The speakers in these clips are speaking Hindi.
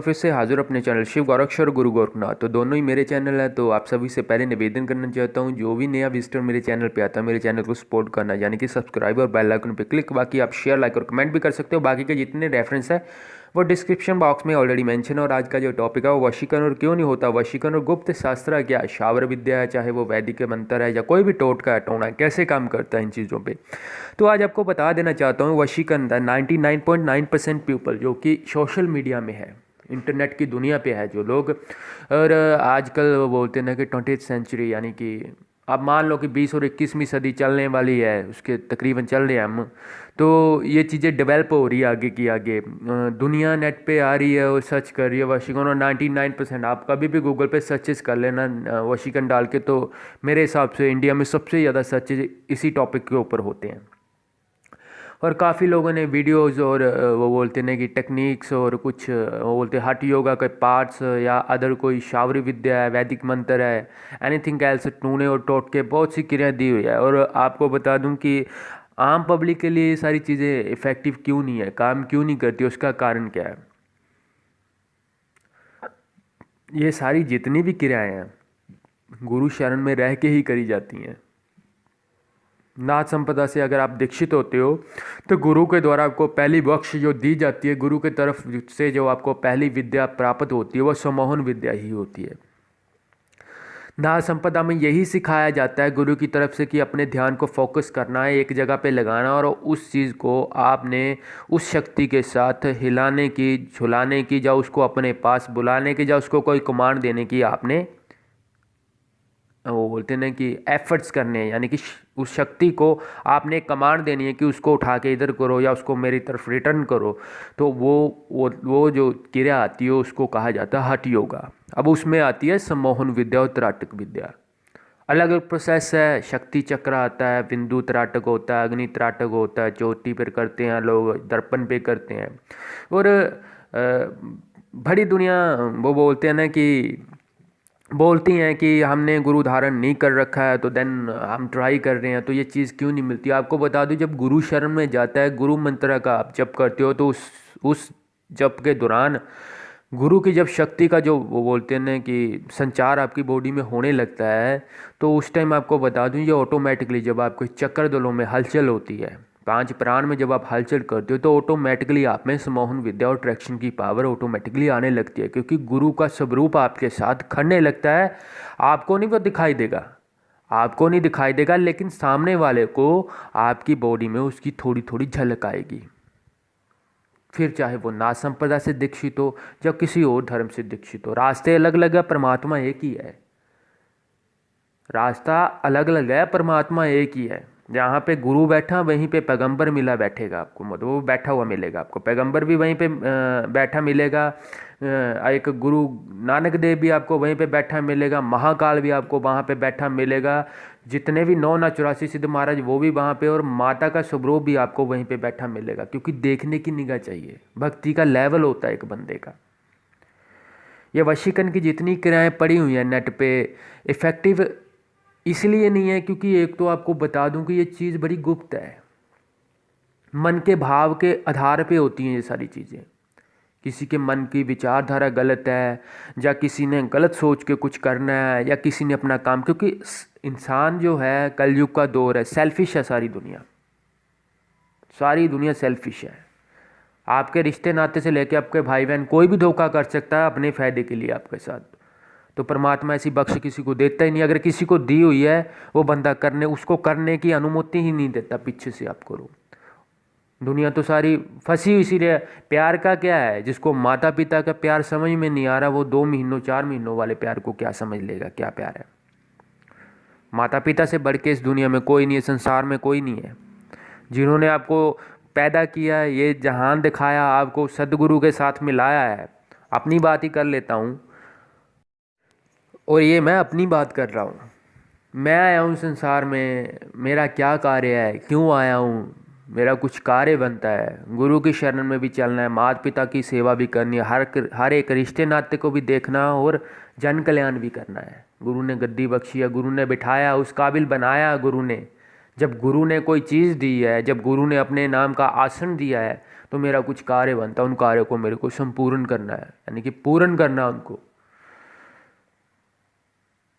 फिर से हाजिर अपने चैनल शिव गोरक्षर गुरु गोरखनाथ। तो दोनों ही मेरे चैनल है। तो आप सभी से पहले निवेदन करना चाहता हूँ, जो भी नया विजिटर मेरे चैनल पे आता है मेरे चैनल को सपोर्ट करना, यानी कि सब्सक्राइब और बेल आइकन पे क्लिक। बाकी आप शेयर, लाइक और कमेंट भी कर सकते हो। बाकी के जितने रेफरेंस है वो डिस्क्रिप्शन बॉक्स में ऑलरेडी मेंशन है। और आज का जो टॉपिक है वो वशीकरण और क्यों नहीं होता, वशीकरण और गुप्त शास्त्र क्या है, शावर विद्या है, चाहे वो वैदिक मंत्र है या कोई भी टोटका है, टोना है, कैसे काम करता है इन चीज़ों पे। तो आज आपको बता देना चाहता हूँ वशीकरण 99.9% पीपल जो कि सोशल मीडिया में है, इंटरनेट की दुनिया पे है जो लोग। और आजकल वो बोलते हैं ना कि 20th सेंचुरी, यानी कि अब मान लो कि 20 और 21वीं सदी चलने वाली है, उसके तकरीबन चल रहे हैं हम। तो ये चीज़ें डेवलप हो रही है आगे की आगे। दुनिया नेट पे आ रही है और सर्च कर रही है वशीकरण, और 99% आप कभी भी गूगल पे सर्चेस कर लेना वशीकरण डाल के, तो मेरे हिसाब से इंडिया में सबसे ज़्यादा सर्चेज इसी टॉपिक के ऊपर होते हैं। और काफ़ी लोगों ने वीडियोस और वो बोलते हैं कि टेक्निक्स और कुछ वो बोलते हैं हठ योगा के पार्ट्स या अदर कोई शावरी विद्या है, वैदिक मंत्र है, एनीथिंग एल्स, टूने और टोटके, बहुत सी क्रियाएं दी हुई है। और आपको बता दूं कि आम पब्लिक के लिए ये सारी चीज़ें इफ़ेक्टिव क्यों नहीं है, काम क्यों नहीं करती, उसका कारण क्या है। ये सारी जितनी भी क्रियाएं हैं गुरु शरण में रह के ही करी जाती हैं। नाथ संपदा से अगर आप दीक्षित होते हो तो गुरु के द्वारा आपको पहली बख्श जो दी जाती है, गुरु के तरफ से जो आपको पहली विद्या प्राप्त होती है वो सम्मोहन विद्या ही होती है। नाथ संपदा में यही सिखाया जाता है गुरु की तरफ से कि अपने ध्यान को फोकस करना है, एक जगह पे लगाना, और उस चीज़ को आपने उस शक्ति के साथ हिलाने की, झुलाने की, या उसको अपने पास बुलाने की, या उसको कोई कमांड देने की आपने वो बोलते हैं ना कि एफर्ट्स करने हैं, यानी कि उस शक्ति को आपने कमांड देनी है कि उसको उठा के इधर करो या उसको मेरी तरफ रिटर्न करो। तो वो जो क्रिया आती है उसको कहा जाता है हठ योगा। अब उसमें आती है सम्मोहन विद्या और त्राटक विद्या। अलग अलग प्रोसेस है। शक्ति चक्र आता है, बिंदु त्राटक होता है, अग्नि त्राटक होता है, चोटी पर करते हैं लोग, दर्पण पे करते हैं। और बड़ी दुनिया वो बोलते हैं ना कि बोलती हैं कि हमने गुरु धारण नहीं कर रखा है, तो देन हम ट्राई कर रहे हैं, तो ये चीज़ क्यों नहीं मिलती। आपको बता दूं, जब गुरु शरण में जाता है, गुरु मंत्र का आप जप करते हो, तो उस जप के दौरान गुरु की जब शक्ति का जो वो बोलते हैं ना कि संचार आपकी बॉडी में होने लगता है, तो उस टाइम आपको बता दूं ये ऑटोमेटिकली जब आपके चक्र दलों में हलचल होती है, पांच प्राण में जब आप हलचल करते हो, तो ऑटोमेटिकली आप में सम्मोहन विद्या और ट्रैक्शन की पावर ऑटोमेटिकली आने लगती है, क्योंकि गुरु का स्वरूप आपके साथ खड़ने लगता है। आपको नहीं वो दिखाई देगा, आपको नहीं दिखाई देगा, लेकिन सामने वाले को आपकी बॉडी में उसकी थोड़ी थोड़ी झलक आएगी। फिर चाहे वो नाथ संप्रदाय से दीक्षित हो या किसी और धर्म से दीक्षित हो, रास्ते अलग अलग है, परमात्मा एक ही है। रास्ता अलग अलग है, परमात्मा एक ही है। जहाँ पे गुरु बैठा वहीं पे पैगंबर मिला बैठेगा आपको, मतलब वो बैठा हुआ मिलेगा आपको, पैगंबर भी वहीं पे बैठा मिलेगा। एक गुरु नानक देव भी आपको वहीं पे बैठा मिलेगा, महाकाल भी आपको वहाँ पे बैठा मिलेगा, जितने भी 984 सिद्ध महाराज वो भी वहाँ पे, और माता का स्वरूप भी आपको वहीं पे बैठा मिलेगा। क्योंकि देखने की निगाह चाहिए, भक्ति का लेवल होता है एक बंदे का। ये वशीकरण की जितनी क्रियाएं पड़ी हुई हैं नेट पे, इफ़ेक्टिव इसलिए नहीं है क्योंकि एक तो आपको बता दूं कि ये चीज़ बड़ी गुप्त है, मन के भाव के आधार पे होती हैं ये सारी चीज़ें। किसी के मन की विचारधारा गलत है, या किसी ने गलत सोच के कुछ करना है, या किसी ने अपना काम, क्योंकि इंसान जो है कलयुग का दौर है, सेल्फिश है सारी दुनिया सेल्फिश है। आपके रिश्ते नाते से लेके आपके भाई बहन कोई भी धोखा कर सकता है अपने फ़ायदे के लिए आपके साथ। तो परमात्मा ऐसी बख्श किसी को देता ही नहीं। अगर किसी को दी हुई है वो बंदा उसको करने की अनुमति ही नहीं देता, पीछे से आप करो। दुनिया तो सारी फंसी हुई, इसीलिए प्यार का क्या है, जिसको माता पिता का प्यार समझ में नहीं आ रहा, वो 2 महीनों 4 महीनों वाले प्यार को क्या समझ लेगा, क्या प्यार है। माता पिता से बढ़ के इस दुनिया में कोई नहीं है, संसार में कोई नहीं है। जिन्होंने आपको पैदा किया, ये जहान दिखाया, आपको सदगुरु के साथ मिलाया है। अपनी बात ही कर लेता हूँ, और ये मैं अपनी बात कर रहा हूँ। मैं आया हूँ संसार में, मेरा क्या कार्य है, क्यों आया हूँ, मेरा कुछ कार्य बनता है। गुरु की शरण में भी चलना है, माता पिता की सेवा भी करनी है, हर एक रिश्ते नाते को भी देखना, और जन कल्याण भी करना है। गुरु ने गद्दी बख्शी है, गुरु ने बिठाया, उस काबिल बनाया गुरु ने। जब गुरु ने कोई चीज़ दी है, जब गुरु ने अपने नाम का आसन दिया है, तो मेरा कुछ कार्य बनता है, उन कार्यों को मेरे को संपूर्ण करना है, यानी कि पूर्ण करना है उनको।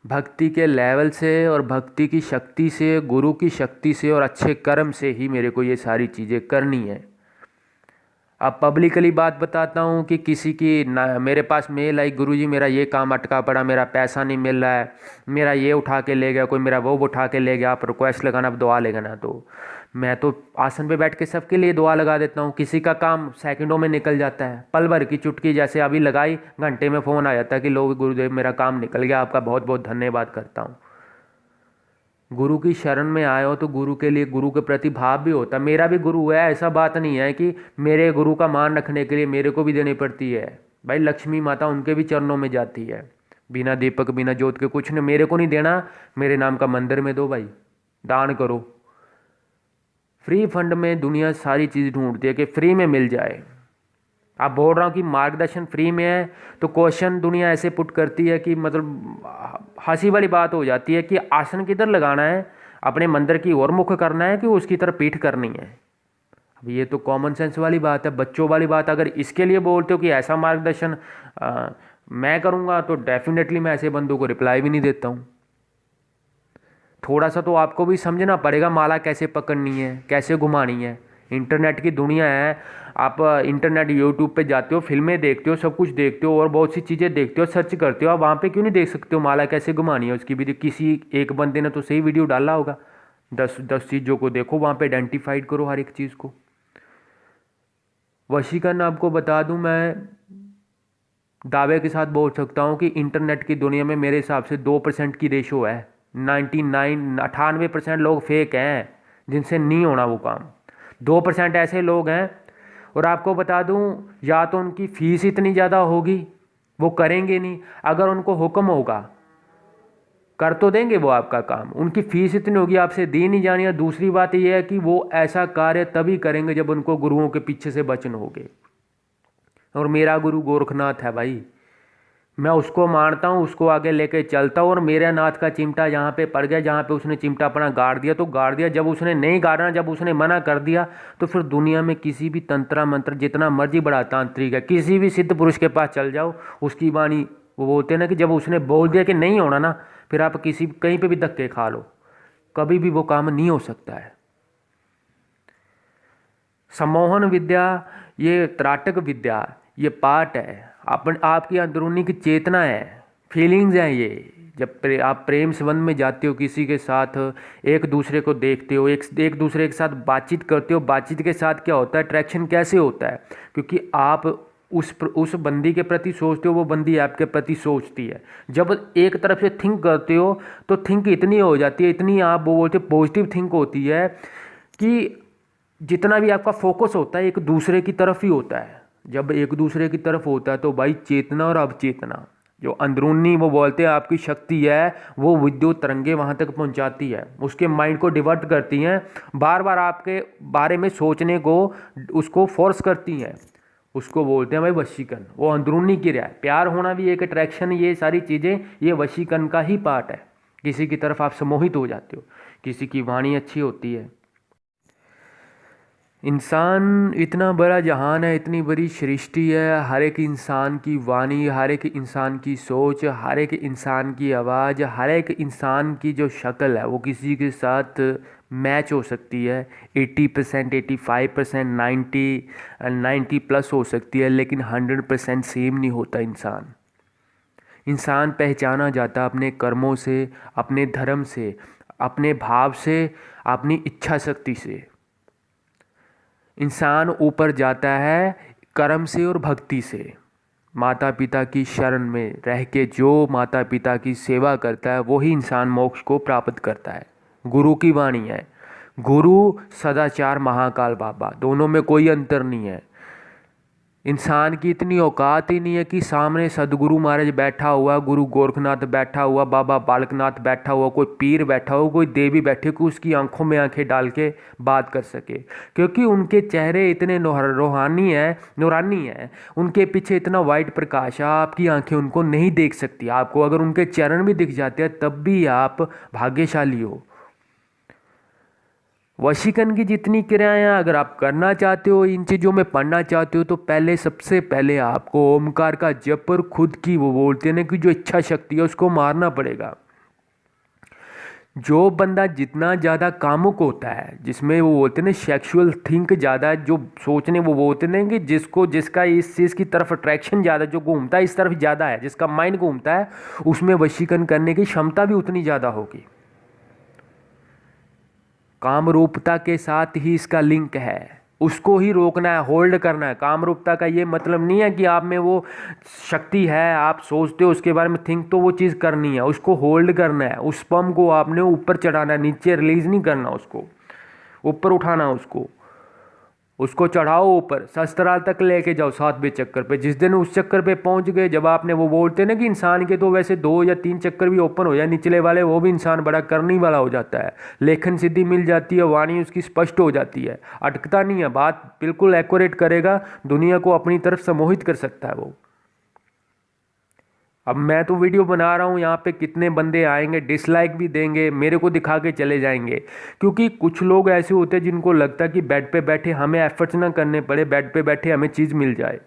भक्ति के लेवल से और भक्ति की शक्ति से, गुरु की शक्ति से और अच्छे कर्म से ही मेरे को ये सारी चीज़ें करनी है। अब पब्लिकली बात बताता हूँ कि किसी की ना, मेरे पास मेल आई, गुरुजी मेरा ये काम अटका पड़ा, मेरा पैसा नहीं मिल रहा है, मेरा ये उठा के ले गया, कोई मेरा वो उठा के ले गया, आप रिक्वेस्ट लगाना, आप दुआ लगाना। तो मैं तो आसन पे बैठ के सबके लिए दुआ लगा देता हूँ। किसी का काम सेकंडों में निकल जाता है, पल भर की चुटकी, जैसे अभी लगाई घंटे में फ़ोन आ जाता है कि लो गुरुदेव मेरा काम निकल गया, आपका बहुत बहुत धन्यवाद करता हूँ। गुरु की शरण में आए हो तो गुरु के लिए, गुरु के प्रति भाव भी होता है। मेरा भी गुरु है, ऐसा बात नहीं है कि मेरे गुरु का मान रखने के लिए मेरे को भी देनी पड़ती है। भाई लक्ष्मी माता उनके भी चरणों में जाती है, बिना दीपक बिना जोत के कुछ नहीं, मेरे को नहीं देना, मेरे नाम का मंदिर में दो, भाई दान करो। फ्री फंड में दुनिया सारी चीज़ ढूंढती है कि फ्री में मिल जाए। आप बोल रहा हूँ कि मार्गदर्शन फ्री में है, तो क्वेश्चन दुनिया ऐसे पुट करती है कि मतलब हंसी वाली बात हो जाती है कि आसन किधर लगाना है, अपने मंदिर की ओर मुख करना है कि उसकी तरफ पीठ करनी है। अब ये तो कॉमन सेंस वाली बात है, बच्चों वाली बात। अगर इसके लिए बोलते हो कि ऐसा मार्गदर्शन मैं करूँगा, तो डेफिनेटली मैं ऐसे बंदों को रिप्लाई भी नहीं देता हूँ। थोड़ा सा तो आपको भी समझना पड़ेगा माला कैसे पकड़नी है, कैसे घुमानी है। इंटरनेट की दुनिया है, आप इंटरनेट यूट्यूब पे जाते हो, फिल्में देखते हो, सब कुछ देखते हो और बहुत सी चीज़ें देखते हो, सर्च करते हो। आप वहाँ पे क्यों नहीं देख सकते हो माला कैसे घुमानी है उसकी भी? किसी एक बंदे ने तो सही वीडियो डाला होगा। 10 चीज़ों को देखो, वहाँ पे आइडेंटिफाइड करो हर एक चीज़ को। वशीकरण आपको बता दूँ, मैं दावे के साथ बोल सकता हूँ कि इंटरनेट की दुनिया में मेरे हिसाब से 2% की रेशो है। 98% लोग फेक हैं जिनसे नहीं होना वो काम। 2% ऐसे लोग हैं, और आपको बता दूं, या तो उनकी फ़ीस इतनी ज़्यादा होगी वो करेंगे नहीं, अगर उनको हुक्म होगा कर तो देंगे वो आपका काम, उनकी फ़ीस इतनी होगी आपसे दी नहीं जानी। और दूसरी बात यह है कि वो ऐसा कार्य तभी करेंगे जब उनको गुरुओं के पीछे से वचन होंगे। और मेरा गुरु गोरखनाथ है भाई, मैं उसको मानता हूँ, उसको आगे लेके चलता हूँ। और मेरे नाथ का चिमटा जहाँ पे पड़ गया, जहाँ पे उसने चिमटा अपना गाड़ दिया तो गाड़ दिया। जब उसने नहीं गाड़ना, जब उसने मना कर दिया, तो फिर दुनिया में किसी भी तंत्र मंत्र, जितना मर्जी बड़ा तांत्रिक है, किसी भी सिद्ध पुरुष के पास चल जाओ, उसकी वाणी, वो बोलते हैं ना कि जब उसने बोल दिया कि नहीं होना ना, फिर आप किसी कहीं पर भी धक्के खा लो, कभी भी वो काम नहीं हो सकता है। सम्मोहन विद्या, ये त्राटक विद्या, ये पाठ है, आपकी अंदरूनी की चेतना है, फीलिंग्स हैं ये। जब आप प्रेम संबंध में जाते हो किसी के साथ, एक दूसरे को देखते हो, एक दूसरे के साथ बातचीत करते हो, बातचीत के साथ क्या होता है, अट्रैक्शन कैसे होता है? क्योंकि आप उस बंदी के प्रति सोचते हो, वो बंदी आपके प्रति सोचती है। जब एक तरफ से थिंक करते हो तो थिंक इतनी हो जाती है, इतनी आप वो बोलते पॉजिटिव थिंक होती है कि जितना भी आपका फोकस होता है एक दूसरे की तरफ ही होता है। जब एक दूसरे की तरफ होता है तो भाई चेतना और अवचेतना, जो अंदरूनी वो बोलते हैं आपकी शक्ति है, वो विद्युत तरंगे वहाँ तक पहुँचाती है, उसके माइंड को डिवर्ट करती हैं, बार बार आपके बारे में सोचने को उसको फोर्स करती हैं। उसको बोलते हैं भाई वशीकरण। वो अंदरूनी क्रिया है। प्यार होना भी एक अट्रैक्शन, ये सारी चीज़ें ये वशीकरण का ही पार्ट है। किसी की तरफ आप सम्मोहित हो जाते हो, किसी की वाणी अच्छी होती है। इंसान इतना बड़ा जहान है, इतनी बड़ी सृष्टि है, हर एक इंसान की वाणी, हर एक इंसान की सोच, हर एक इंसान की आवाज़, हर एक इंसान की जो शक्ल है वो किसी के साथ मैच हो सकती है। 80%, 85%, 90 प्लस हो सकती है, लेकिन 100% सेम नहीं होता। इंसान पहचाना जाता अपने कर्मों से, अपने धर्म से, अपने भाव से, अपनी इच्छा शक्ति से। इंसान ऊपर जाता है कर्म से और भक्ति से। माता पिता की शरण में रह के जो माता पिता की सेवा करता है वही इंसान मोक्ष को प्राप्त करता है। गुरु की वाणी है, गुरु सदाचार महाकाल बाबा, दोनों में कोई अंतर नहीं है। इंसान की इतनी औकात ही नहीं है कि सामने सदगुरु महाराज बैठा हुआ, गुरु गोरखनाथ बैठा हुआ, बाबा बालकनाथ बैठा हुआ, कोई पीर बैठा हुआ, कोई देवी बैठे कि उसकी आंखों में आंखें डाल के बात कर सके, क्योंकि उनके चेहरे इतने रूहानी है, नूरानी है, उनके पीछे इतना वाइट प्रकाश है, आपकी आंखें उनको नहीं देख सकती। आपको अगर उनके चरण भी दिख जाते हैं तब भी आप भाग्यशाली हो। वशीकरण की जितनी क्रियाएं अगर आप करना चाहते हो, इन चीज़ों में पढ़ना चाहते हो, तो पहले सबसे पहले आपको ओमकार का जप और खुद की वो बोलते हैं ना कि जो इच्छा शक्ति है उसको मारना पड़ेगा। जो बंदा जितना ज़्यादा कामुक होता है, जिसमें वो बोलते हैं ना सेक्सुअल थिंक ज़्यादा, जो सोचने वो बोलते हैं कि जिसका इस चीज़ की तरफ अट्रैक्शन ज़्यादा, जो घूमता है इस तरफ ज़्यादा है, जिसका माइंड घूमता है, उसमें वशीकरण करने की क्षमता भी उतनी ज़्यादा होगी। कामरूपता के साथ ही इसका लिंक है, उसको ही रोकना है, होल्ड करना है। कामरूपता का ये मतलब नहीं है कि आप में वो शक्ति है, आप सोचते हो उसके बारे में थिंक, तो वो चीज़ करनी है, उसको होल्ड करना है। उस स्पर्म को आपने ऊपर चढ़ाना है, नीचे रिलीज नहीं करना, उसको ऊपर उठाना, उसको चढ़ाओ ऊपर, सस्तराल तक लेके जाओ 7वें चक्कर पे। जिस दिन उस चक्कर पे पहुंच गए, जब आपने वो बोलते हैं ना कि इंसान के तो वैसे 2 या 3 चक्कर भी ओपन हो जाए निचले वाले, वो भी इंसान बड़ा करने वाला हो जाता है, लेखन सिद्धि मिल जाती है, वाणी उसकी स्पष्ट हो जाती है, अटकता नहीं है, बात बिल्कुल एक्यूरेट करेगा, दुनिया को अपनी तरफ सम्मोहित कर सकता है वो। अब मैं तो वीडियो बना रहा हूँ, यहाँ पे कितने बंदे आएंगे, डिसलाइक भी देंगे, मेरे को दिखा के चले जाएंगे, क्योंकि कुछ लोग ऐसे होते हैं जिनको लगता है कि बेड पे बैठे हमें एफर्ट्स ना करने पड़े, बेड पे बैठे हमें चीज़ मिल जाए।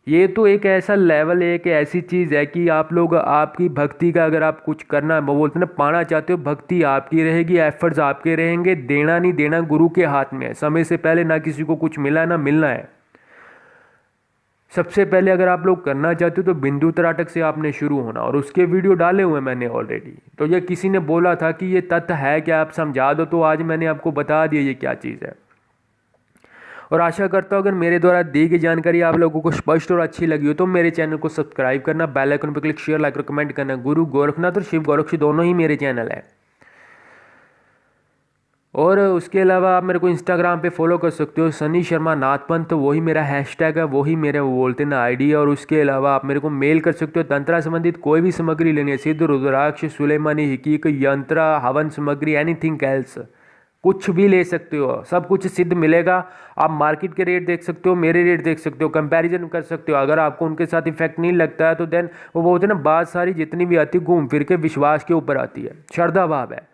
ये तो एक ऐसा लेवल है, एक ऐसी चीज़ है कि आप लोग आपकी भक्ति का अगर आप कुछ करना वो बोलते हैं ना पाना चाहते हो, भक्ति आपकी रहेगी, एफर्ट्स आपके रहेंगे, देना नहीं देना गुरु के हाथ में है। समय से पहले ना किसी को कुछ मिला ना मिलना है। सबसे पहले अगर आप लोग करना चाहते हो तो बिंदु त्राटक से आपने शुरू होना, और उसके वीडियो डाले हुए मैंने ऑलरेडी। तो ये किसी ने बोला था कि ये तथ्य है कि आप समझा दो, तो आज मैंने आपको बता दिया ये क्या चीज़ है। और आशा करता हूँ अगर मेरे द्वारा दी गई जानकारी आप लोगों को स्पष्ट और अच्छी लगी हो तो मेरे चैनल को सब्सक्राइब करना, बेल आइकन पर क्लिक, शेयर, लाइक और कमेंट करना। गुरु गोरखनाथ और शिव गोरक्षी दोनों ही मेरे चैनल है। और उसके अलावा आप मेरे को इंस्टाग्राम पे फॉलो कर सकते हो, सनी शर्मा नाथ पंथ, वही मेरा हैशटैग है, वही मेरे वो बोलते हैं ना आईडी है। और उसके अलावा आप मेरे को मेल कर सकते हो, तंत्रा संबंधित कोई भी सामग्री लेनी है, सिद्ध, रुद्राक्ष, सुलेमानी, हिकीक, यंत्र, हवन सामग्री, एनीथिंग एल्स, कुछ भी ले सकते हो, सब कुछ सिद्ध मिलेगा। आप मार्केट के रेट देख सकते हो, मेरे रेट देख सकते हो, कंपैरिजन कर सकते हो। अगर आपको उनके साथ इफेक्ट नहीं लगता है तो देन वो बोलते हैं ना बात सारी जितनी भी आती है घूम फिर के विश्वास के ऊपर आती है, श्रद्धा भाव है।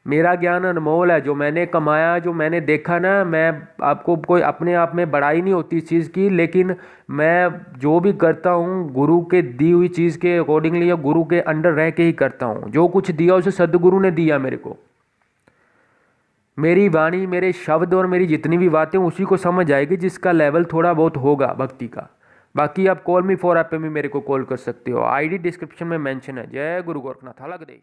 मेरा ज्ञान अनमोल है, जो मैंने कमाया, जो मैंने देखा ना, मैं आपको कोई अपने आप में बड़ाई नहीं होती इस चीज़ की, लेकिन मैं जो भी करता हूँ गुरु के दी हुई चीज़ के अकॉर्डिंगली या गुरु के अंडर रह के ही करता हूँ। जो कुछ दिया उसे सदगुरु ने दिया मेरे को। मेरी वाणी, मेरे शब्द और मेरी जितनी भी बातें उसी को समझ आएगी जिसका लेवल थोड़ा बहुत होगा भक्ति का। बाकी आप कॉल मी फॉर ऐप पे भी मेरे को कॉल कर सकते हो, आईडी डिस्क्रिप्शन में मेंशन है। जय गुरु गोरखनाथ, अलग देश।